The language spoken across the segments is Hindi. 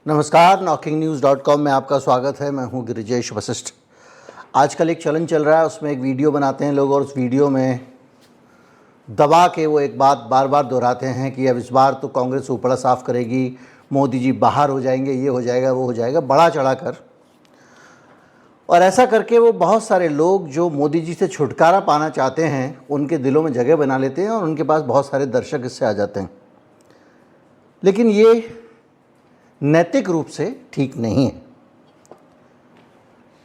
नमस्कार, knocking-news.com में आपका स्वागत है। मैं हूं गिरिजेश वशिष्ठ। आजकल एक चलन चल रहा है, उसमें एक वीडियो बनाते हैं लोग और उस वीडियो में दबा के वो एक बात बार बार दोहराते हैं कि अब इस बार तो कांग्रेस ऊपड़ा साफ करेगी, मोदी जी बाहर हो जाएंगे, ये हो जाएगा, वो हो जाएगा, बड़ा चढ़ा कर। और ऐसा करके वो बहुत सारे लोग जो मोदी जी से छुटकारा पाना चाहते हैं उनके दिलों में जगह बना लेते हैं और उनके पास बहुत सारे दर्शक इससे आ जाते हैं। लेकिन ये नैतिक रूप से ठीक नहीं है।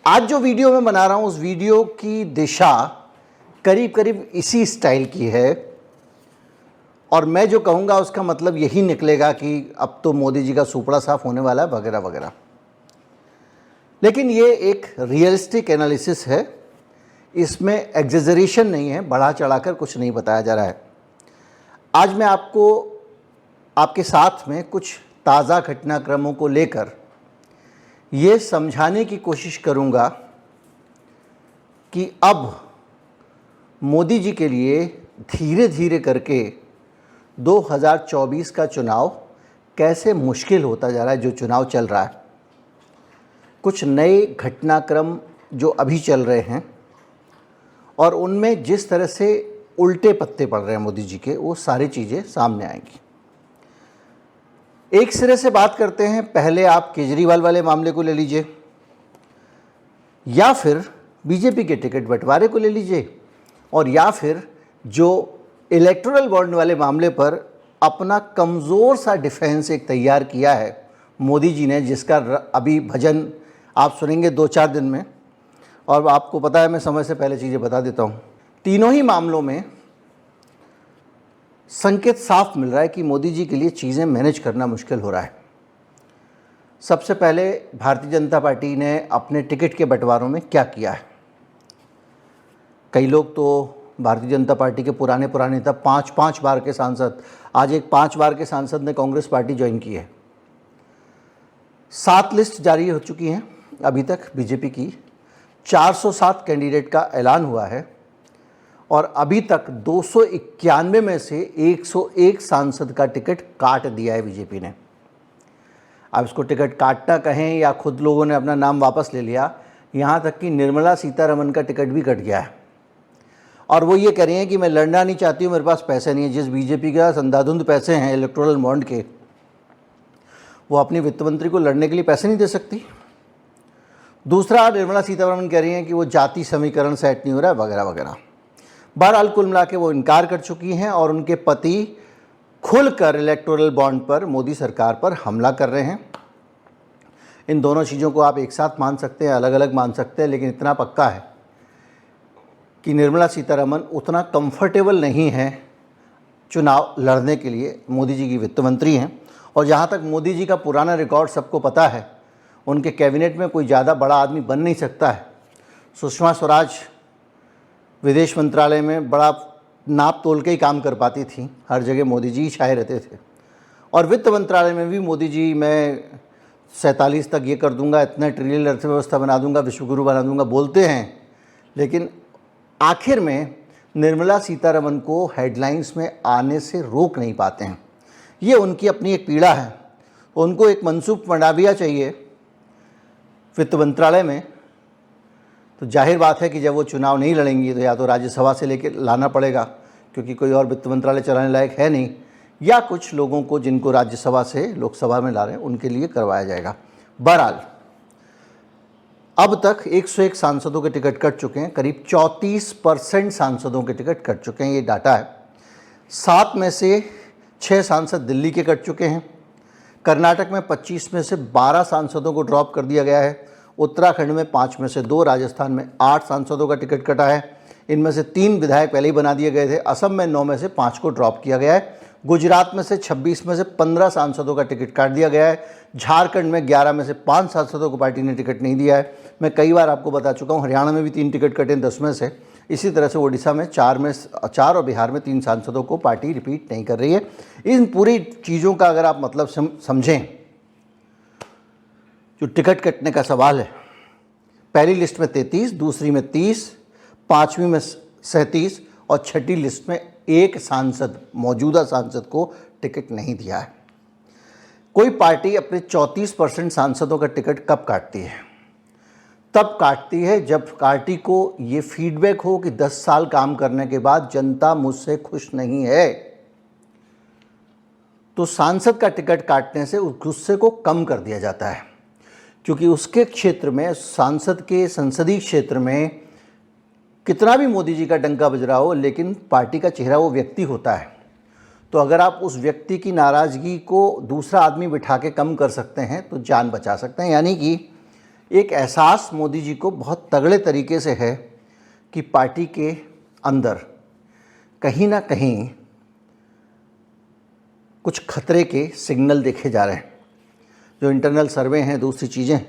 आज जो वीडियो मैं बना रहा हूं उस वीडियो की दिशा करीब करीब इसी स्टाइल की है और मैं जो कहूंगा उसका मतलब यही निकलेगा कि अब तो मोदी जी का सुपड़ा साफ होने वाला है वगैरह वगैरह। लेकिन ये एक रियलिस्टिक एनालिसिस है, इसमें एग्जेजरेशन नहीं है, बढ़ा चढ़ाकर कुछ नहीं बताया जा रहा है। आज मैं आपको आपके साथ में कुछ ताज़ा घटनाक्रमों को लेकर ये समझाने की कोशिश करूंगा कि अब मोदी जी के लिए धीरे धीरे करके 2024 का चुनाव कैसे मुश्किल होता जा रहा है। जो चुनाव चल रहा है, कुछ नए घटनाक्रम जो अभी चल रहे हैं और उनमें जिस तरह से उल्टे पत्ते पड़ रहे हैं मोदी जी के, वो सारी चीज़ें सामने आएंगी। एक सिरे से बात करते हैं। पहले आप केजरीवाल वाले मामले को ले लीजिए या फिर बीजेपी के टिकट बंटवारे को ले लीजिए और या फिर जो इलेक्टोरल बॉन्ड वाले मामले पर अपना कमज़ोर सा डिफेंस एक तैयार किया है मोदी जी ने, जिसका अभी भजन आप सुनेंगे 2-4 दिन में। और आपको पता है, मैं समय से पहले चीज़ें बता देता हूँ। तीनों ही मामलों में संकेत साफ मिल रहा है कि मोदी जी के लिए चीज़ें मैनेज करना मुश्किल हो रहा है। सबसे पहले भारतीय जनता पार्टी ने अपने टिकट के बंटवारों में क्या किया है। कई लोग तो भारतीय जनता पार्टी के पुराने नेता 5 बार के सांसद, आज एक 5 बार के सांसद ने कांग्रेस पार्टी ज्वाइन की है। 7 लिस्ट जारी हो चुकी हैं अभी तक बीजेपी की। 407 कैंडिडेट का ऐलान हुआ है और अभी तक 291 में से 101 सांसद का टिकट काट दिया है बीजेपी ने। अब इसको टिकट काटना कहें या खुद लोगों ने अपना नाम वापस ले लिया, यहाँ तक कि निर्मला सीतारमण का टिकट भी कट गया है और वो ये कह रही हैं कि मैं लड़ना नहीं चाहती हूँ, मेरे पास पैसे नहीं है। जिस बीजेपी का अंधाधुंध पैसे हैं इलेक्टोरल बॉन्ड के, वो अपनी वित्त मंत्री को लड़ने के लिए पैसे नहीं दे सकती। दूसरा, निर्मला सीतारमण कह रही हैं कि वो जाति समीकरण सेट नहीं हो रहा है वगैरह वगैरह। बहरहाल कुल मिला के वो इनकार कर चुकी हैं और उनके पति खुलकर इलेक्टोरल बॉन्ड पर मोदी सरकार पर हमला कर रहे हैं। इन दोनों चीज़ों को आप एक साथ मान सकते हैं, अलग अलग मान सकते हैं, लेकिन इतना पक्का है कि निर्मला सीतारमण उतना कंफर्टेबल नहीं है चुनाव लड़ने के लिए। मोदी जी की वित्त मंत्री हैं और जहाँ तक मोदी जी का पुराना रिकॉर्ड सबको पता है, उनके कैबिनेट में कोई ज़्यादा बड़ा आदमी बन नहीं सकता है। सुषमा स्वराज विदेश मंत्रालय में बड़ा नाप तोल के ही काम कर पाती थी, हर जगह मोदी जी छाए रहते थे। और वित्त मंत्रालय में भी मोदी जी, मैं 47 तक ये कर दूंगा, इतना ट्रिलियन अर्थव्यवस्था बना दूंगा, विश्वगुरु बना दूंगा बोलते हैं, लेकिन आखिर में निर्मला सीतारमण को हेडलाइंस में आने से रोक नहीं पाते हैं। ये उनकी अपनी एक पीड़ा है। उनको एक मनसूब मंडाविया चाहिए वित्त मंत्रालय में, तो जाहिर बात है कि जब वो चुनाव नहीं लड़ेंगी तो या तो राज्यसभा से लेकर लाना पड़ेगा, क्योंकि कोई और वित्त मंत्रालय चलाने लायक है नहीं, या कुछ लोगों को जिनको राज्यसभा से लोकसभा में ला रहे हैं उनके लिए करवाया जाएगा। बहरहाल अब तक 101 सांसदों के टिकट कट चुके हैं, करीब 34% सांसदों के टिकट कट चुके हैं, ये डाटा है। 7 में से 6 सांसद दिल्ली के कट चुके हैं। कर्नाटक में 25 में से 12 सांसदों को ड्रॉप कर दिया गया है। उत्तराखंड में 5 में से 2, राजस्थान में 8 सांसदों का टिकट कटा है। इनमें से 3 विधायक पहले ही बना दिए गए थे। असम में 9 में से 5 को ड्रॉप किया गया है। गुजरात में से 26 में से 15 सांसदों का टिकट काट दिया गया है। झारखंड में 11 में से 5 सांसदों को पार्टी ने टिकट नहीं दिया है। मैं कई बार आपको बता चुका हूँ, हरियाणा में भी 3 टिकट कटे 10 में से। इसी तरह से ओडिशा में 4 और बिहार में 3 सांसदों को पार्टी रिपीट नहीं कर रही है। इन पूरी चीज़ों का अगर आप मतलब समझें, जो टिकट कटने का सवाल है, पहली लिस्ट में 33, दूसरी में 30, 5वीं में 37 और 6ठी लिस्ट में एक सांसद, मौजूदा सांसद को टिकट नहीं दिया है। कोई पार्टी अपने 34% सांसदों का टिकट कब काटती है? तब काटती है जब पार्टी को ये फीडबैक हो कि 10 साल काम करने के बाद जनता मुझसे खुश नहीं है, तो सांसद का टिकट काटने से उस गुस्से को कम कर दिया जाता है, क्योंकि उसके क्षेत्र में, सांसद के संसदीय क्षेत्र में कितना भी मोदी जी का डंका बज रहा हो, लेकिन पार्टी का चेहरा वो व्यक्ति होता है। तो अगर आप उस व्यक्ति की नाराज़गी को दूसरा आदमी बिठा के कम कर सकते हैं तो जान बचा सकते हैं। यानी कि एक एहसास मोदी जी को बहुत तगड़े तरीके से है कि पार्टी के अंदर कहीं ना कहीं कुछ खतरे के सिग्नल देखे जा रहे हैं। जो इंटरनल सर्वे हैं, दूसरी चीज़ें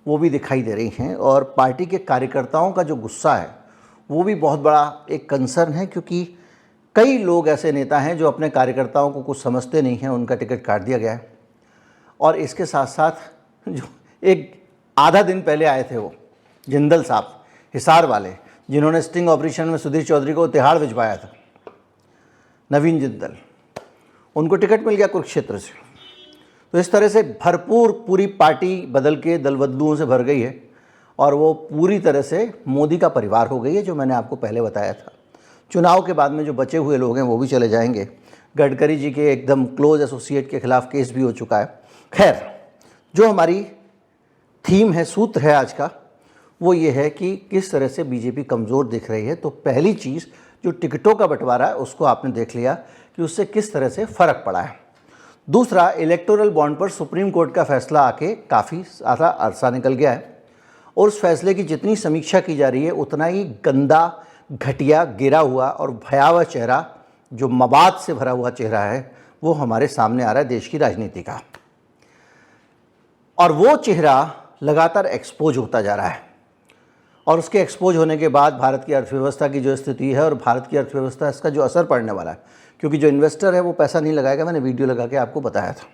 वो भी दिखाई दे रही हैं, और पार्टी के कार्यकर्ताओं का जो गुस्सा है वो भी बहुत बड़ा एक कंसर्न है, क्योंकि कई लोग ऐसे नेता हैं जो अपने कार्यकर्ताओं को कुछ समझते नहीं हैं, उनका टिकट काट दिया गया है। और इसके साथ साथ जो एक आधा दिन पहले आए थे वो जिंदल साहब, हिसार वाले, जिन्होंने स्टिंग ऑपरेशन में सुधीर चौधरी को तिहाड़ भिजवाया था, नवीन जिंदल, उनको टिकट मिल गया कुरुक्षेत्र से। तो इस तरह से भरपूर पूरी पार्टी बदल के दलबदलुओं से भर गई है, और वो पूरी तरह से मोदी का परिवार हो गई है, जो मैंने आपको पहले बताया था। चुनाव के बाद में जो बचे हुए लोग हैं वो भी चले जाएंगे। गडकरी जी के एकदम क्लोज एसोसिएट के खिलाफ केस भी हो चुका है। खैर, जो हमारी थीम है, सूत्र है आज का, वो ये है कि किस तरह से बीजेपी कमज़ोर दिख रही है। तो पहली चीज़, जो टिकटों का बंटवारा है उसको आपने देख लिया कि उससे किस तरह से फ़र्क पड़ा है। दूसरा, इलेक्टोरल बॉन्ड पर सुप्रीम कोर्ट का फैसला आके काफ़ी ज़्यादा अरसा निकल गया है, और उस फैसले की जितनी समीक्षा की जा रही है उतना ही गंदा, घटिया, गिरा हुआ और भयावह चेहरा, जो मवाद से भरा हुआ चेहरा है, वो हमारे सामने आ रहा है देश की राजनीति का। और वो चेहरा लगातार एक्सपोज होता जा रहा है, और उसके एक्सपोज होने के बाद भारत की अर्थव्यवस्था की जो स्थिति है और भारत की अर्थव्यवस्था, इसका जो असर पड़ने वाला है, क्योंकि जो इन्वेस्टर है वो पैसा नहीं लगाएगा, मैंने वीडियो लगा के आपको बताया था।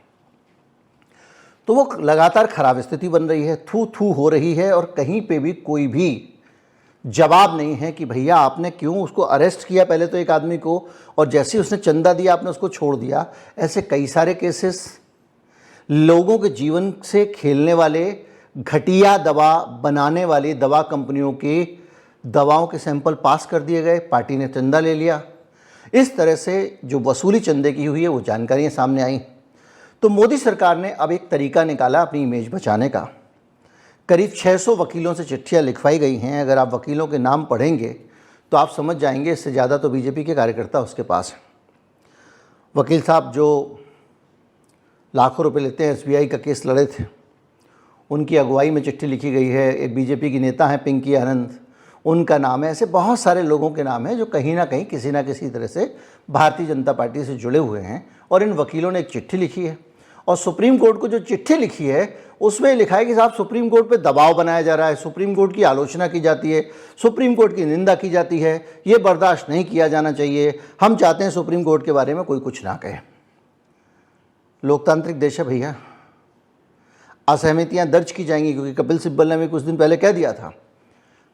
तो वो लगातार खराब स्थिति बन रही है, थू थू हो रही है, और कहीं पे भी कोई भी जवाब नहीं है कि भैया आपने क्यों उसको अरेस्ट किया पहले तो एक आदमी को, और जैसे ही उसने चंदा दिया आपने उसको छोड़ दिया। ऐसे कई सारे केसेस, लोगों के जीवन से खेलने वाले, घटिया दवा बनाने वाली दवा कंपनियों के दवाओं के सैंपल पास कर दिए गए, पार्टी ने चंदा ले लिया। इस तरह से जो वसूली चंदे की हुई है वो जानकारियाँ सामने आई। तो मोदी सरकार ने अब एक तरीका निकाला अपनी इमेज बचाने का। करीब 600 वकीलों से चिट्ठियाँ लिखवाई गई हैं। अगर आप वकीलों के नाम पढ़ेंगे तो आप समझ जाएंगे इससे ज़्यादा तो बीजेपी के कार्यकर्ता उसके पास हैं। वकील साहब जो लाखों रुपए लेते हैं, एसबीआई का केस लड़े थे, उनकी अगुवाई में चिट्ठी लिखी गई है। एक बीजेपी की नेता हैं पिंकी आनंद, उनका नाम है। ऐसे बहुत सारे लोगों के नाम हैं जो कहीं ना कहीं किसी ना किसी तरह से भारतीय जनता पार्टी से जुड़े हुए हैं, और इन वकीलों ने एक चिट्ठी लिखी है। और सुप्रीम कोर्ट को जो चिट्ठी लिखी है उसमें लिखा है कि साहब सुप्रीम कोर्ट पे दबाव बनाया जा रहा है, सुप्रीम कोर्ट की आलोचना की जाती है, सुप्रीम कोर्ट की निंदा की जाती है, ये बर्दाश्त नहीं किया जाना चाहिए। हम चाहते हैं सुप्रीम कोर्ट के बारे में कोई कुछ ना कहे। लोकतांत्रिक देश है भैया, असहमतियाँ दर्ज की जाएंगी, क्योंकि कपिल सिब्बल ने भी कुछ दिन पहले कह दिया था,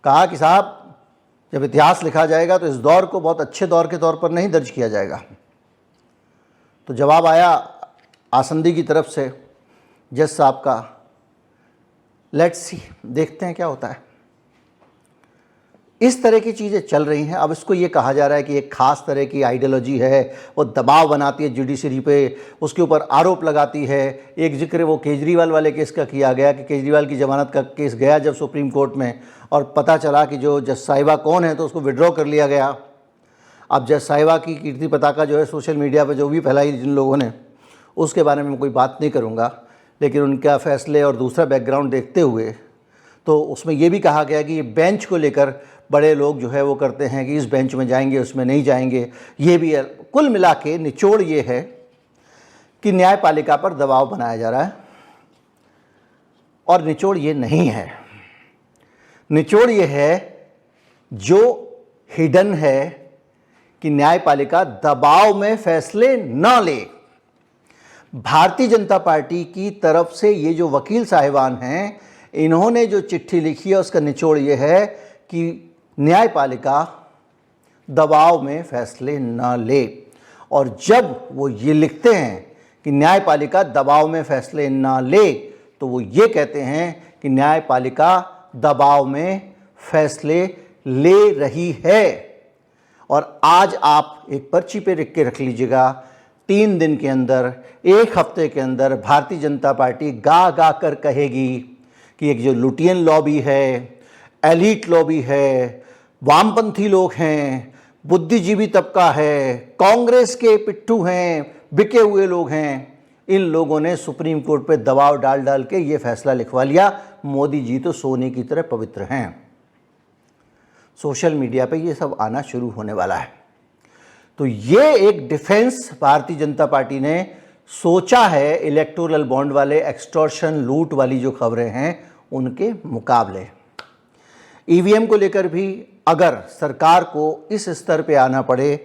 कहा कि साहब जब इतिहास लिखा जाएगा तो इस दौर को बहुत अच्छे दौर के तौर पर नहीं दर्ज किया जाएगा। तो जवाब आया आसंदी की तरफ से जज साहब का। लेट्स सी, देखते हैं क्या होता है। इस तरह की चीज़ें चल रही हैं। अब इसको ये कहा जा रहा है कि एक खास तरह की आइडियोलॉजी है, वो दबाव बनाती है जुडिशरी पे, उसके ऊपर आरोप लगाती है। एक जिक्र वो केजरीवाल वाले केस का किया गया कि केजरीवाल की जमानत का केस गया जब सुप्रीम कोर्ट में, और पता चला कि जो जज साहिबा कौन है तो उसको विड्रॉ कर लिया गया। अब जज साहिबा की कीर्ति पताका जो है सोशल मीडिया पर जो भी फैलाई जिन लोगों ने, उसके बारे में मैं कोई बात नहीं करूँगा, लेकिन उनका फैसले और दूसरा बैकग्राउंड देखते हुए तो उसमें ये भी कहा गया कि ये बेंच को लेकर बड़े लोग जो है वो करते हैं कि इस बेंच में जाएंगे उसमें नहीं जाएंगे, ये भी है। कुल मिला के निचोड़ ये है कि न्यायपालिका पर दबाव बनाया जा रहा है, और निचोड़ ये नहीं है। निचोड़ ये है जो हिडन है कि न्यायपालिका दबाव में फैसले न ले। भारतीय जनता पार्टी की तरफ से ये जो वकील साहिबान हैं, इन्होंने जो चिट्ठी लिखी है उसका निचोड़ ये है कि न्यायपालिका दबाव में फैसले न ले। और जब वो ये लिखते हैं कि न्यायपालिका दबाव में फैसले ना ले, तो वो ये कहते हैं कि न्यायपालिका दबाव में फैसले ले रही है। और आज आप एक पर्ची पे लिख के रख लीजिएगा, 3 दिन के अंदर, 1 हफ्ते के अंदर भारतीय जनता पार्टी गा गा कर कहेगी कि एक जो लुटियन लॉबी है, एलीट लॉबी है, वामपंथी लोग हैं, बुद्धिजीवी तबका है, कांग्रेस के पिट्ठू हैं, बिके हुए लोग हैं, इन लोगों ने सुप्रीम कोर्ट पे दबाव डाल डाल के ये फैसला लिखवा लिया, मोदी जी तो सोने की तरह पवित्र हैं। सोशल मीडिया पे ये सब आना शुरू होने वाला है। तो ये एक डिफेंस भारतीय जनता पार्टी ने सोचा है इलेक्टोरल बॉन्ड वाले एक्सटॉर्शन लूट वाली जो खबरें हैं उनके मुकाबले। ईवीएम को लेकर भी अगर सरकार को इस स्तर पे आना पड़े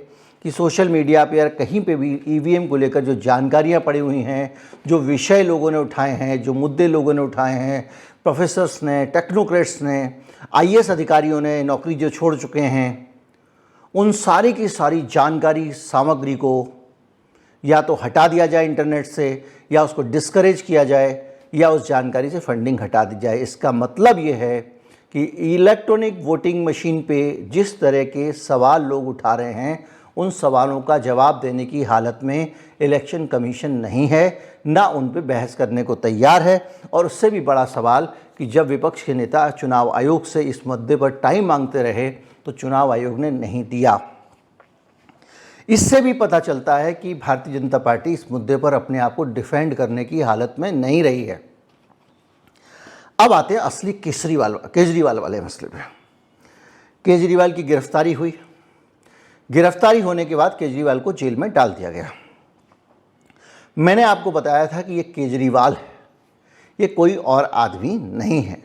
कि सोशल मीडिया पे या कहीं पे भी ईवीएम को लेकर जो जानकारियां पड़ी हुई हैं, जो विषय लोगों ने उठाए हैं, जो मुद्दे लोगों ने उठाए हैं, प्रोफेसर्स ने, टेक्नोक्रेट्स ने, आईएएस अधिकारियों ने नौकरी जो छोड़ चुके हैं, उन सारी की सारी जानकारी सामग्री को या तो हटा दिया जाए इंटरनेट से, या उसको डिस्करेज किया जाए, या उस जानकारी से फंडिंग हटा दी जाए। इसका मतलब ये है कि इलेक्ट्रॉनिक वोटिंग मशीन पे जिस तरह के सवाल लोग उठा रहे हैं, उन सवालों का जवाब देने की हालत में इलेक्शन कमीशन नहीं है, ना उन पे बहस करने को तैयार है। और उससे भी बड़ा सवाल कि जब विपक्ष के नेता चुनाव आयोग से इस मुद्दे पर टाइम मांगते रहे तो चुनाव आयोग ने नहीं दिया। इससे भी पता चलता है कि भारतीय जनता पार्टी इस मुद्दे पर अपने आप को डिफेंड करने की हालत में नहीं रही है। अब आते हैं असली केजरीवाल वाले मसले पे। केजरीवाल की गिरफ्तारी हुई। गिरफ्तारी होने के बाद केजरीवाल को जेल में डाल दिया गया। मैंने आपको बताया था कि ये केजरीवाल है, ये कोई और आदमी नहीं है।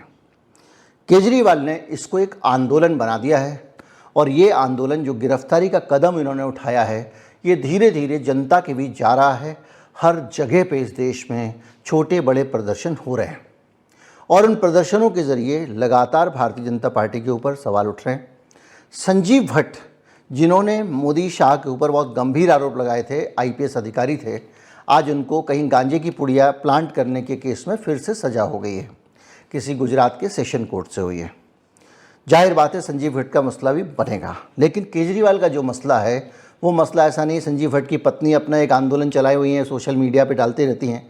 केजरीवाल ने इसको एक आंदोलन बना दिया है, और ये आंदोलन जो गिरफ्तारी का कदम इन्होंने उठाया है, ये धीरे धीरे जनता के बीच जा रहा है। हर जगह पे इस देश में छोटे बड़े प्रदर्शन हो रहे हैं, और उन प्रदर्शनों के ज़रिए लगातार भारतीय जनता पार्टी के ऊपर सवाल उठ रहे हैं। संजीव भट्ट, जिन्होंने मोदी शाह के ऊपर बहुत गंभीर आरोप लगाए थे, आईपीएस अधिकारी थे, आज उनको कहीं गांजे की पुड़िया प्लांट करने के केस में फिर से सजा हो गई है। किसी गुजरात के सेशन कोर्ट से हुई है। जाहिर बात है संजीव भट्ट का मसला भी बनेगा, लेकिन केजरीवाल का जो मसला है वो मसला ऐसा नहीं है। संजीव भट्ट की पत्नी अपना एक आंदोलन चलाए हुई हैं, सोशल मीडिया पे डालती रहती हैं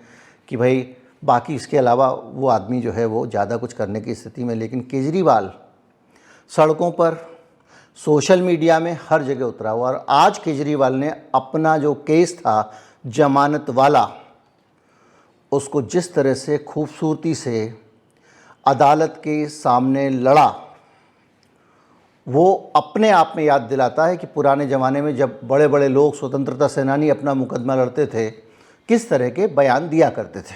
कि भाई बाकी इसके अलावा वो आदमी जो है वो ज़्यादा कुछ करने की स्थिति में, लेकिन केजरीवाल सड़कों पर, सोशल मीडिया में, हर जगह उतरा हुआ। और आज केजरीवाल ने अपना जो केस था जमानत वाला, उसको जिस तरह से खूबसूरती से अदालत के सामने लड़ा, वो अपने आप में याद दिलाता है कि पुराने ज़माने में जब बड़े बड़े लोग, स्वतंत्रता सेनानी अपना मुकदमा लड़ते थे, किस तरह के बयान दिया करते थे।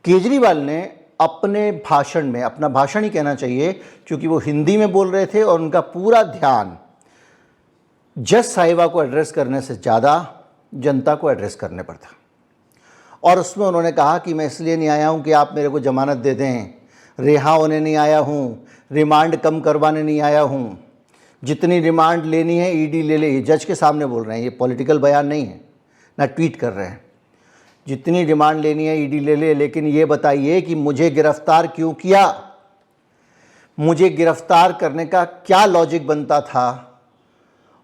केजरीवाल ने अपने भाषण में, अपना भाषण ही कहना चाहिए क्योंकि वो हिंदी में बोल रहे थे और उनका पूरा ध्यान जज साहिबा को एड्रेस करने से ज़्यादा जनता को एड्रेस करने पर था। और उसमें उन्होंने कहा कि मैं इसलिए नहीं आया हूँ कि आप मेरे को ज़मानत दे दें, रिहा होने नहीं आया हूँ, रिमांड कम करवाने नहीं आया हूँ, जितनी रिमांड लेनी है ईडी ले ले। ये जज के सामने बोल रहे हैं, ये पॉलिटिकल बयान नहीं है, ना ट्वीट कर रहे हैं। जितनी रिमांड लेनी है ईडी ले ले, लेकिन ये बताइए कि मुझे गिरफ्तार क्यों किया, मुझे गिरफ्तार करने का क्या लॉजिक बनता था।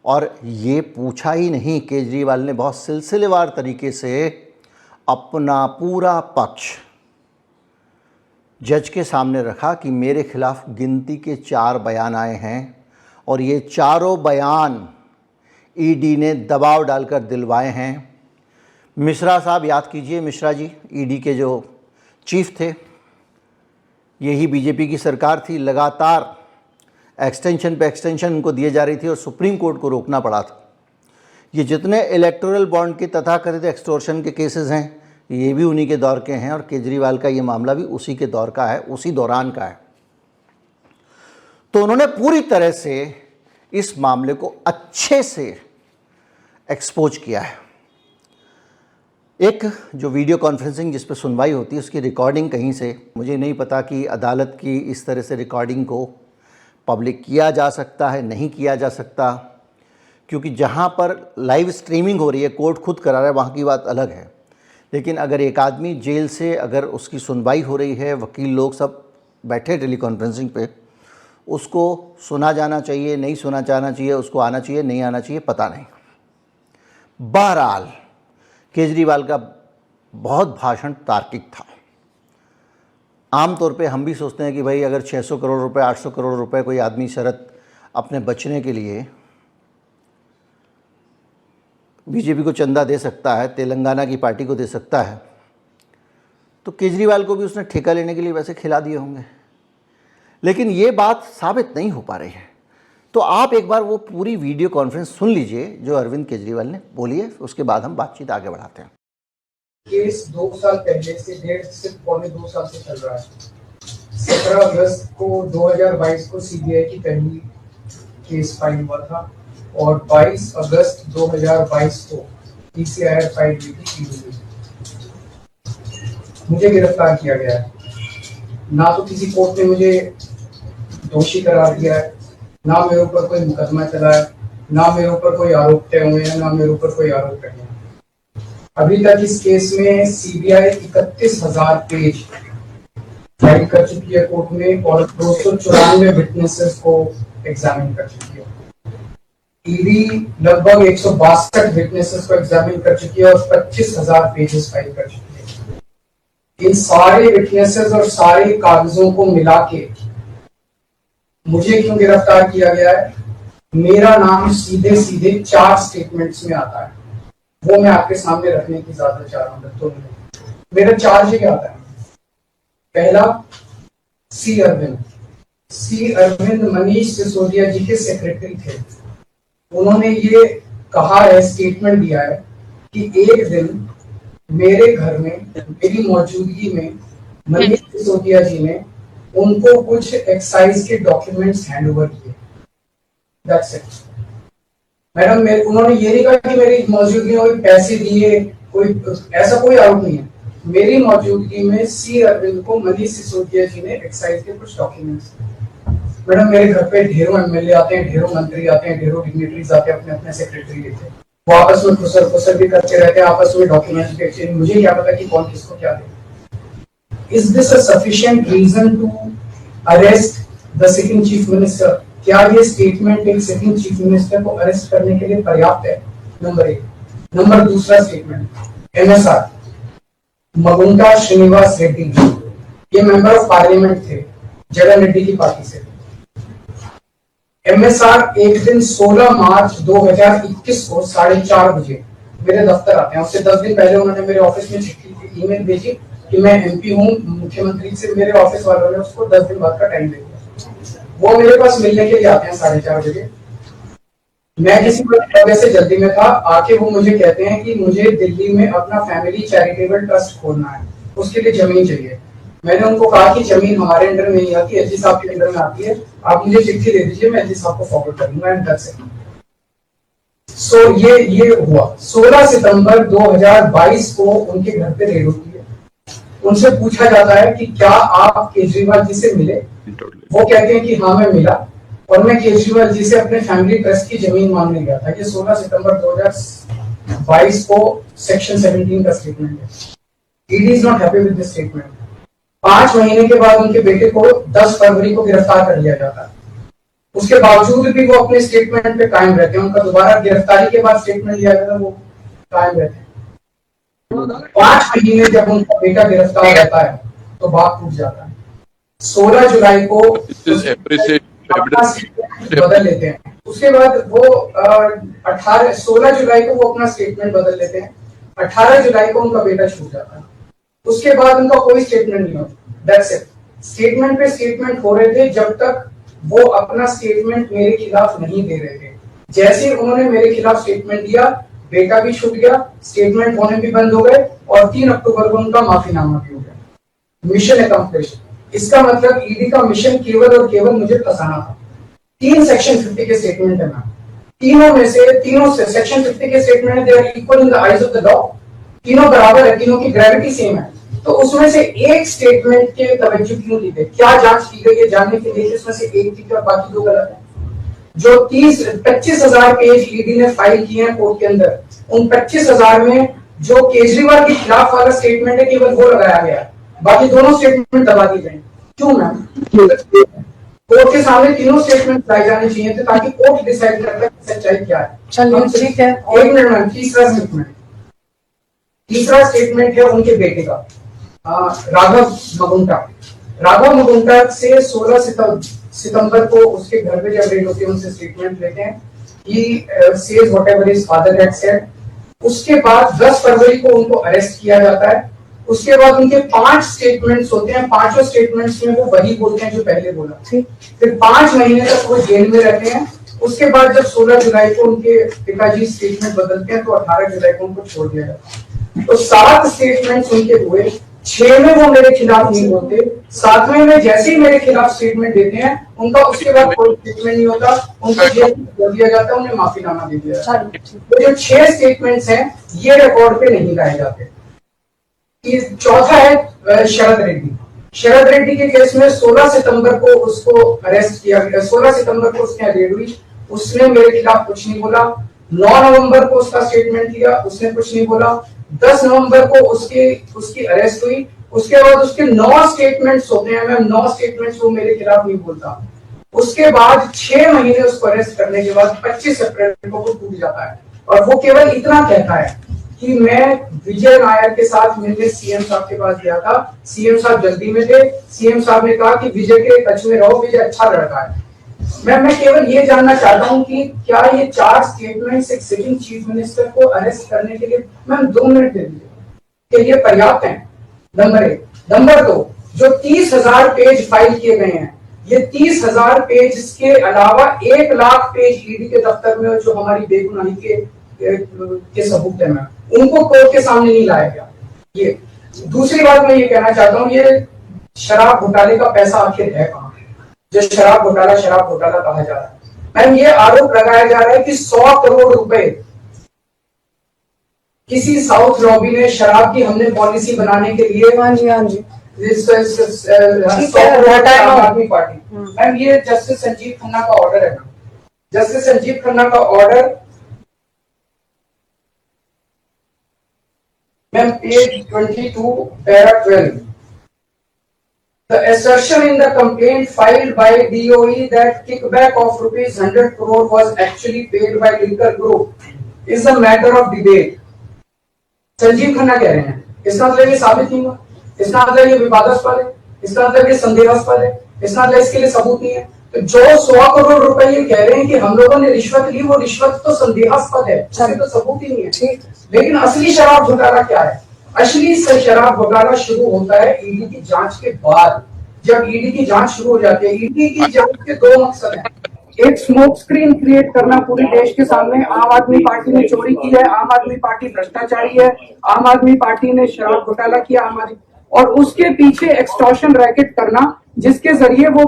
और ये पूछा ही नहीं, केजरीवाल ने बहुत सिलसिलेवार तरीके से अपना पूरा पक्ष जज के सामने रखा कि मेरे खिलाफ गिनती के 4 बयान आए हैं, और ये चारों बयान ईडी ने दबाव डालकर दिलवाए हैं। मिश्रा साहब, याद कीजिए, मिश्रा जी ईडी के जो चीफ थे, यही बीजेपी की सरकार थी, लगातार एक्सटेंशन पे एक्सटेंशन उनको दिए जा रही थी और सुप्रीम कोर्ट को रोकना पड़ा था। ये जितने इलेक्टोरल बॉन्ड के तथाकथित एक्सटॉर्शन के केसेस हैं, ये भी उन्हीं के दौर के हैं, और केजरीवाल का ये मामला भी उसी के दौर का है, उसी दौरान का है। तो उन्होंने पूरी तरह से इस मामले को अच्छे से एक्सपोज किया है। एक जो वीडियो कॉन्फ्रेंसिंग जिस पर सुनवाई होती है, उसकी रिकॉर्डिंग कहीं से, मुझे नहीं पता कि अदालत की इस तरह से रिकॉर्डिंग को पब्लिक किया जा सकता है, नहीं किया जा सकता, क्योंकि जहाँ पर लाइव स्ट्रीमिंग हो रही है, कोर्ट खुद करा रहा है, वहाँ की बात अलग है। लेकिन अगर एक आदमी जेल से अगर उसकी सुनवाई हो रही है, वकील लोग सब बैठे टेली कॉन्फ्रेंसिंग पे, उसको सुना जाना चाहिए, नहीं सुना जाना चाहिए, उसको आना चाहिए, नहीं आना चाहिए, पता नहीं। बहरहाल केजरीवाल का बहुत भाषण तार्किक था। आमतौर पे हम भी सोचते हैं कि भाई अगर 600 करोड़ रुपए, 800 करोड़ रुपए कोई आदमी शरत अपने बचने के लिए बीजेपी को चंदा दे सकता है, तेलंगाना की पार्टी को दे सकता है, तो केजरीवाल को भी उसने ठेका लेने के लिए वैसे खिला दिए होंगे। लेकिन ये बात साबित नहीं हो पा रही है। तो आप एक बार वो पूरी वीडियो कॉन्फ्रेंस सुन लीजिए जो अरविंद केजरीवाल ने बोली है, उसके बाद हम बातचीत आगे बढ़ाते हैं। केस 2 साल पहले से 1.5 से पौने 2 साल से चल रहा है। 17 अगस्त को 2022 को सीबीआई की पहली केस फाइल हुआ था और 22 अगस्त 2022 को पीसीआर फाइल हुई थी। मुझे गिरफ्तार किया गया है। ना तो किसी कोर्ट ने मुझे दोषी करार दिया है, ना मेरे ऊपर कोई मुकदमा चला है, ना मेरे ऊपर कोई आरोप तय हुए हैं, ना मेरे ऊपर कोई आरोप तय हुए हैं। अभी तक इस केस में सीबीआई 31,000 पेज फाइल कर चुकी है कोर्ट में और 294 विटनेसेस को एग्जामिन कर चुकी है। ईडी लगभग 162 विटनेसेस को एग्जामिन कर चुकी है और 25,000 पेजेस फाइल कर चुकी है। इन सारे विटनेसेस और सारे कागजों को मिला के मुझे क्यों गिरफ्तार किया गया है? मेरा नाम सीधे सीधे 4 स्टेटमेंट्स में आता है, वो मैं आपके सामने रखने की ज्यादा चाह रहा हूं। तो मेरा चार्ज क्या आता है? पहला, सी अरविंद मनीष सिसोदिया जी के सेक्रेटरी थे। उन्होंने ये कहा है, स्टेटमेंट दिया है कि एक दिन मेरे घर में मेरी मौजूदगी में मनीष सिसोदिया जी ने उनको कुछ एक्साइज के डॉक्यूमेंट्स हैंड ओवर किए। That's it madam. उन्होंने ये नहीं कहा कि मेरी मौजूदगी में कोई पैसे दिए, कोई ऐसा कोई आरोप नहीं है। मेरी मौजूदगी में सी अरविंद को मनीष सिसोदिया जी ने एक्साइज के कुछ डॉक्यूमेंट्स। मैडम मेरे घर पे ढेरों एमएलए आते हैं, ढेरों मंत्री आते हैं, ढेरों डिग्निटरीज आते हैं, अपने अपने सेक्रेटरी लेते हैं, वो आपस में खुसर भी करते रहते हैं, आपस में डॉक्यूमेंट्स के एक्सचेंज। मुझे क्या पता कि कौन किसको क्या दे। Is this a sufficient reason to arrest the sitting chief minister? क्या ये स्टेटमेंट एक सिटिंग चीफ मिनिस्टर को अरेस्ट करने के लिए पर्याप्त है? नंबर 1। नंबर दूसरा स्टेटमेंट, एमएसआर मगुंटा श्रीनिवास रेड्डी, ये मेंबर ऑफ पार्लियामेंट थे, जगन रेड्डी की पार्टी से। एमएसआर एक दिन 16 मार्च 2021 को 4:30 बजे मेरे दफ्तर आते हैं। उससे 10 दिन पहले उन्होंने मेरे ऑफिस में चिट्ठी ईमेल भेजी कि मैं एमपी हूँ, मुख्यमंत्री से मेरे ऑफिस वालों ने उसको 10 दिन बाद का टाइम दे दिया। वो मेरे पास मिलने के लिए आते हैं 4:30 बजे। मैं किसी वजह से जल्दी में था, आके वो मुझे कहते हैं कि मुझे दिल्ली में अपना फैमिली चैरिटेबल ट्रस्ट खोलना है, उसके लिए जमीन चाहिए। मैंने उनको कहा कि जमीन हमारे अंडर में नहीं आती, एलजी साहब के अंडर में आती है, आप मुझे चिट्ठी दे दीजिए, मैं एलजी साहब को फॉरवर्ड कर दूंगा एंड दैट्स इट। सो ये हुआ। 16 सितंबर 2022 को उनके घर पे रेड होती है। उनसे पूछा जाता है कि क्या आप केजरीवाल जी से मिले? वो कहते हैं कि हाँ मैं मिला और मैं केजरीवाल जी से अपने फैमिली ट्रस्ट की जमीन मांगने गया था। ये 16 सितंबर 2022 को सेक्शन 17 का स्टेटमेंट है। ED is not happy with this statement. 5 महीने के बाद उनके बेटे को 10 फरवरी को गिरफ्तार कर लिया जाता है। उसके बावजूद भी वो अपने स्टेटमेंट पे कायम रहते हैं। उनका दोबारा गिरफ्तारी के बाद स्टेटमेंट लिया गया था, वो कायम रहते हैं। 5 महीने जब उनका बेटा गिरफ्तार रहता है तो बात टूट जाता है। 16 जुलाई को बदल लेते हैं। उसके बाद वो 16 जुलाई को वो अपना स्टेटमेंट बदल लेते हैं। 18 जुलाई को उनका बेटा छूट जाता है। उसके बाद उनका कोई स्टेटमेंट नहीं होता। That's it. स्टेटमेंट पे स्टेटमेंट हो रहे थे जब तक वो अपना स्टेटमेंट मेरे खिलाफ नहीं दे रहे थे। जैसे उन्होंने मेरे खिलाफ स्टेटमेंट दिया, बेटा भी छूट गया, स्टेटमेंट होने भी बंद हो गए और 3 अक्टूबर को उनका माफीनामा भी हो गया। Mission accomplished. इसका मतलब ईडी का मिशन केवल और केवल मुझे फंसाना था। 3 सेक्शन 50 के स्टेटमेंट है मैम। तीनों सेक्शन 50 के statement they are equal in the eyes of the law. तीनों बराबर है, तीनों की ग्रेविटी सेम है। तो उसमें से एक स्टेटमेंट के तवज्जो क्यों दी गई? क्या जांच की गई है जानने के लिए इसमें से एक ठीक है, बाकी 2 गलत है। जो 25,000 पेज ईडी ने फाइल किए हैं कोर्ट के अंदर, उन 25,000 में जो केजरीवाल के खिलाफ वाला स्टेटमेंट है केवल वो लगाया गया है, बाकी दोनों स्टेटमेंट दबा दिए गए। क्यों मैम? कोर्ट के सामने तीनों स्टेटमेंट लाए जाने चाहिए थे ताकि कोर्ट डिसाइड करता है कि सच्चाई क्या है। चलिए ठीक है। एक मिनट मैम, तीसरा स्टेटमेंट है उनके बेटे का, राघव मगुंटा। राघव मगुंटा से 16 सितंबर को उसके घर पे जब रेड होती है उनसे स्टेटमेंट लेते हैं, he says whatever his father had said. उसके बाद 10 फरवरी को उनको अरेस्ट किया जाता है। उसके बाद उनके 5 स्टेटमेंट्स होते हैं, पांचों स्टेटमेंट्स में वो वही बोलते हैं जो पहले बोला। फिर 5 महीने तक वो जेल में रहते हैं। उसके बाद जब 16 जुलाई को उनके पिताजी स्टेटमेंट बदलते हैं तो 18 जुलाई को उनको छोड़ दिया जाता है। तो 7 स्टेटमेंट्स उनके हुए, 6 में वो मेरे खिलाफ नहीं बोलते, 7वें में जैसे ही मेरे खिलाफ स्टेटमेंट देते हैं उनका उसके बाद कोई स्टेटमेंट नहीं होता, उनको जेल में छोड़ दिया जाता है, उन्हें माफीनामा दे दिया जाता है। तो जो 6 स्टेटमेंट्स हैं ये रिकॉर्ड पे नहीं लाए जाते। चौथा है शरद रेड्डी। शरद रेड्डी के केस में 16 सितंबर को उसको अरेस्ट किया गया, 16 सितंबर को उसने रेड हुई, उसने मेरे खिलाफ कुछ नहीं बोला। 9 नवंबर को उसका स्टेटमेंट लिया, उसने कुछ नहीं बोला। 10 नवंबर को उसकी अरेस्ट हुई। उसके बाद उसके 9 स्टेटमेंट्स होते हैं मैम, 9 स्टेटमेंट्स वो मेरे खिलाफ नहीं बोलता। उसके बाद 6 महीने उसको अरेस्ट करने के बाद 25 अप्रैल को वो टूट जाता है और वो केवल इतना कहता है कि मैं विजय नायर के साथ मिलने सीएम साहब के पास गया था, सीएम साहब जल्दी में थे, सीएम साहब ने कहा कि विजय के टच में रहो, विजय अच्छा लड़का है। मैं केवल ये जानना चाहता हूं कि क्या ये 4 स्टेटमेंट्स एक सिटिंग चीफ मिनिस्टर को अरेस्ट करने के लिए, मैम 2 मिनट दे दीजिए, कि ये पर्याप्त है? नंबर 1। नंबर 2, जो 30,000 पेज फाइल किए गए हैं, ये 30,000 पेज के अलावा 1 लाख पेज ईडी के दफ्तर में जो हमारी बेगुनाही के सबूत है मैम, उनको कोर्ट के सामने नहीं लाया गया। ये दूसरी बात मैं ये कहना चाहता हूँ, ये शराब घोटाले का पैसा आखिर है कहाँ, जो शराब घोटाला कहा जा रहा है। मैम ये आरोप लगाया जा रहा है कि 100 करोड़ रुपए किसी साउथ लॉबी ने शराब की हमने पॉलिसी बनाने के लिए, हाँ जी हाँ जी, आदमी पार्टी। मैम ये जस्टिस संजीव खन्ना का ऑर्डर है। जस्टिस संजीव खन्ना का order ma'am page 22 para 12। The assertion in the complaint filed by DOE that kickback of rupees 100 crore was actually paid by Liquor Group is a matter of debate. Sanjeev Khanna कह रहे हैं, इसका मतलब ये साबित नहीं हुआ, इसका मतलब ये विवादास्पद है, इसका मतलब ये संदेहास्पद है, इसका मतलब इसके लिए सबूत नहीं है। तो जो 100 करोड़ रुपए ये कह रहे हैं कि हम लोगों ने रिश्वत ली, वो रिश्वत तो संदेहास्पद है, उसमें तो सबूत ही नहीं है। लेकिन असली शराब घोटाला क्या है? असली शराब घोटाला शुरू होता है ईडी की जांच के बाद। जब ईडी की जांच शुरू हो जाती है, ईडी की जांच के 2 मकसद हैं। एक स्मोक स्क्रीन क्रिएट करना पूरे देश के सामने, आम आदमी पार्टी ने चोरी की है, आम आदमी पार्टी भ्रष्टाचारी है, आम आदमी पार्टी ने शराब घोटाला किया, और उसके पीछे एक्सटॉर्शन रैकेट करना जिसके जरिए वो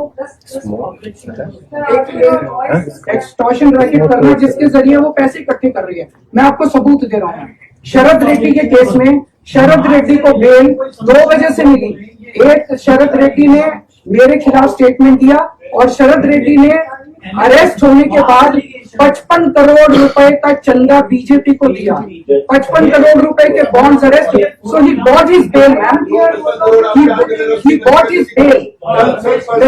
एक्सटॉर्शन रैकेट करना जिसके जरिए वो पैसे इकट्ठे कर रही है। मैं आपको सबूत दे रहा हूँ। शरद रेड्डी के केस में शरद रेड्डी को बेल 2 वजह से मिली। एक, शरद रेड्डी ने मेरे खिलाफ स्टेटमेंट दिया और शरद रेड्डी ने अरेस्ट होने के बाद 55 करोड़ रुपए का चंदा बीजेपी को दिया। 55 करोड़ रुपए के bonds arrest, so he bought his bail ma'am, he bought his bail.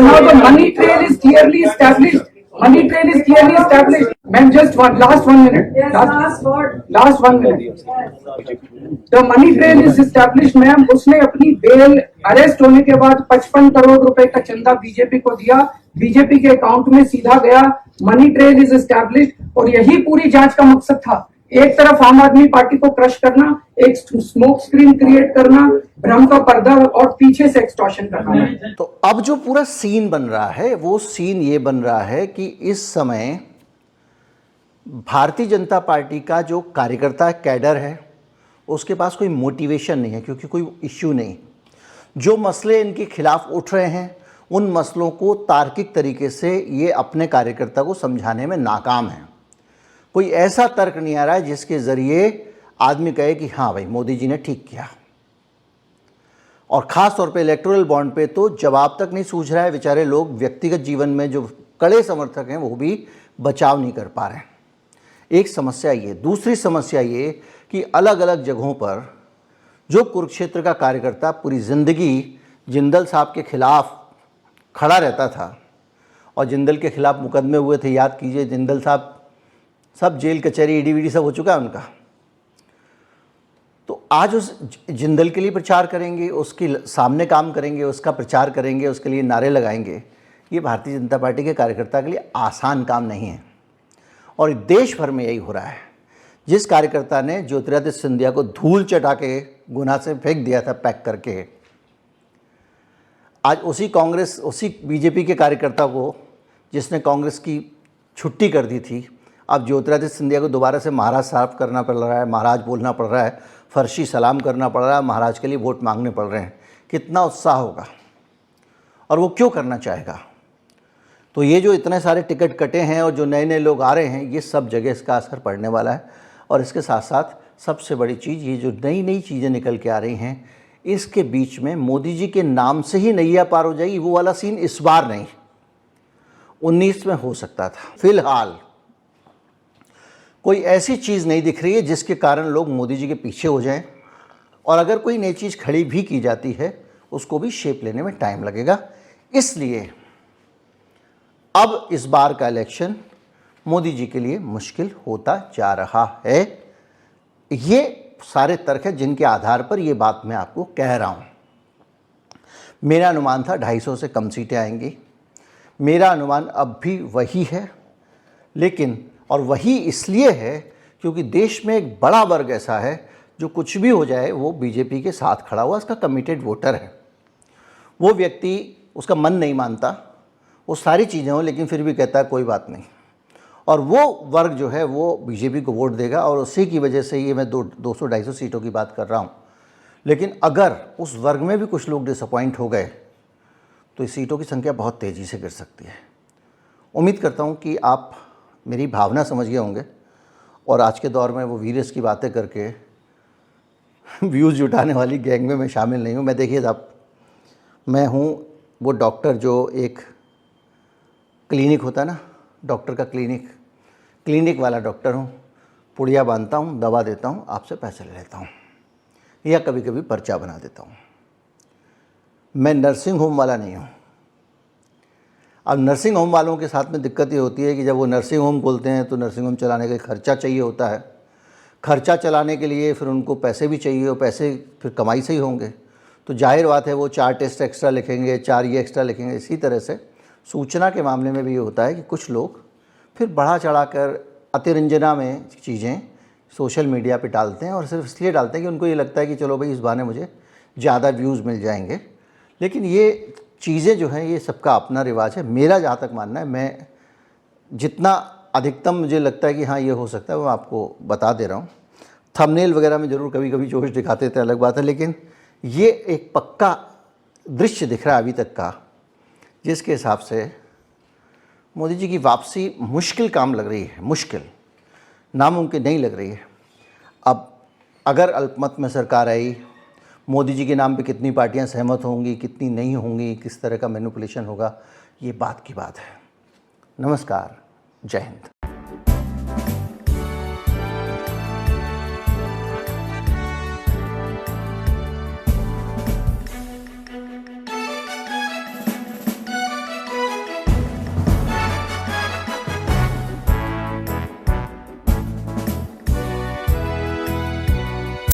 Now the money trail is clearly established. Money trail is clearly established. Ma'am, just last 1 minute. Last 1 minute. The money trail is established, ma'am. उसने अपनी बेल अरेस्ट होने के बाद 55 करोड़ रुपए का चंदा बीजेपी को दिया, बीजेपी के अकाउंट में सीधा गया। मनी ट्रेल इज एस्टैब्लिश्ड और यही पूरी जांच का मकसद था। एक तरफ आम आदमी पार्टी को क्रश करना, एक स्मोक स्क्रीन क्रिएट करना, भ्रम का पर्दा, और पीछे से एक्सटॉर्शन करना। तो अब जो पूरा सीन बन रहा है वो सीन ये बन रहा है कि इस समय भारतीय जनता पार्टी का जो कार्यकर्ता कैडर है उसके पास कोई मोटिवेशन नहीं है, क्योंकि कोई इश्यू नहीं। जो मसले इनके खिलाफ उठ रहे हैं उन मसलों को तार्किक तरीके से ये अपने कार्यकर्ता को समझाने में नाकाम है। कोई ऐसा तर्क नहीं आ रहा है जिसके ज़रिए आदमी कहे कि हाँ भाई मोदी जी ने ठीक किया। और ख़ास तौर पे इलेक्टोरल बॉन्ड पे तो जवाब तक नहीं सूझ रहा है। बेचारे लोग व्यक्तिगत जीवन में जो कड़े समर्थक हैं वो भी बचाव नहीं कर पा रहे हैं। एक समस्या ये। दूसरी समस्या ये कि अलग अलग जगहों पर जो कुरुक्षेत्र का कार्यकर्ता पूरी ज़िंदगी जिंदल साहब के खिलाफ खड़ा रहता था और जिंदल के खिलाफ मुकदमे हुए थे, याद कीजिए, जिंदल साहब सब जेल कचहरी ईडी सब हो चुका है उनका, तो आज उस जिंदल के लिए प्रचार करेंगे, उसके सामने काम करेंगे, उसका प्रचार करेंगे, उसके लिए नारे लगाएंगे। ये भारतीय जनता पार्टी के कार्यकर्ता के लिए आसान काम नहीं है और देश भर में यही हो रहा है। जिस कार्यकर्ता ने ज्योतिरादित्य सिंधिया को धूल चटा के गुना से फेंक दिया था पैक करके, आज उसी बीजेपी के कार्यकर्ता को जिसने कांग्रेस की छुट्टी कर दी थी, अब ज्योतिरादित्य सिंधिया को दोबारा से महाराज साफ करना पड़ रहा है, महाराज बोलना पड़ रहा है, फर्शी सलाम करना पड़ रहा है, महाराज के लिए वोट मांगने पड़ रहे हैं। कितना उत्साह होगा और वो क्यों करना चाहेगा? तो ये जो इतने सारे टिकट कटे हैं और जो नए नए लोग आ रहे हैं, ये सब जगह इसका असर पड़ने वाला है। और इसके साथ साथ सबसे बड़ी चीज़, ये जो नई नई चीज़ें निकल के आ रही हैं, इसके बीच में मोदी जी के नाम से ही नैया पार हो जाएगी। वो वाला सीन इस बार नहीं, 19 में हो सकता था। फिलहाल कोई ऐसी चीज़ नहीं दिख रही है जिसके कारण लोग मोदी जी के पीछे हो जाएं, और अगर कोई नई चीज़ खड़ी भी की जाती है उसको भी शेप लेने में टाइम लगेगा। इसलिए अब इस बार का इलेक्शन मोदी जी के लिए मुश्किल होता जा रहा है। ये सारे तर्क हैं जिनके आधार पर ये बात मैं आपको कह रहा हूँ। मेरा अनुमान था 250 से कम सीटें आएंगी, मेरा अनुमान अब भी वही है, लेकिन और वही इसलिए है क्योंकि देश में एक बड़ा वर्ग ऐसा है जो कुछ भी हो जाए वो बीजेपी के साथ खड़ा हुआ, उसका कमिटेड वोटर है। वो व्यक्ति, उसका मन नहीं मानता, वो सारी चीज़ें हो, लेकिन फिर भी कहता है कोई बात नहीं, और वो वर्ग जो है वो बीजेपी को वोट देगा। और उसी की वजह से ये मैं 200-250 सीटों की बात कर रहा हूँ। लेकिन अगर उस वर्ग में भी कुछ लोग डिसअपॉइंट हो गए तो इस सीटों की संख्या बहुत तेज़ी से गिर सकती है। उम्मीद करता हूँ कि आप मेरी भावना समझ गए होंगे और आज के दौर में वो वीरस की बातें करके व्यूज़ जुटाने वाली गैंग में मैं शामिल नहीं हूँ। मैं, देखिए साहब, मैं हूँ वो डॉक्टर जो एक क्लिनिक होता है ना, डॉक्टर का क्लिनिक वाला डॉक्टर हूँ। पुड़िया बांधता हूँ, दवा देता हूँ, आपसे पैसे ले लेता हूँ या कभी कभी पर्चा बना देता हूँ। मैं नर्सिंग होम वाला नहीं हूँ। अब नर्सिंग होम वालों के साथ में दिक्कत ये होती है कि जब वो नर्सिंग होम खोलते हैं तो नर्सिंग होम चलाने का खर्चा चाहिए होता है। खर्चा चलाने के लिए फिर उनको पैसे भी चाहिए, और पैसे फिर कमाई से ही होंगे, तो जाहिर बात है वो 4 टेस्ट एक्स्ट्रा लिखेंगे, 4 ये एक्स्ट्रा लिखेंगे। इसी तरह से सूचना के मामले में भी ये होता है कि कुछ लोग फिर बढ़ा चढ़ा कर अतिरंजना में चीज़ें सोशल मीडिया पे डालते हैं, और सिर्फ इसलिए डालते हैं कि उनको ये लगता है कि चलो भाई इस बहाने मुझे ज़्यादा व्यूज़ मिल जाएंगे। लेकिन ये चीज़ें जो हैं ये सबका अपना रिवाज है। मेरा जहाँ तक मानना है, मैं जितना अधिकतम मुझे लगता है कि हाँ ये हो सकता है वो आपको बता दे रहा हूँ। थंबनेल वगैरह में ज़रूर कभी कभी जोश दिखाते थे, अलग बात है, लेकिन ये एक पक्का दृश्य दिख रहा है अभी तक का, जिसके हिसाब से मोदी जी की वापसी मुश्किल काम लग रही है। मुश्किल, नामुमकिन नहीं लग रही है। अब अगर अल्पमत में सरकार आई, मोदी जी के नाम पे कितनी पार्टियां सहमत होंगी, कितनी नहीं होंगी, किस तरह का मैनिपुलेशन होगा, ये बात की बात है। नमस्कार, जय हिंद।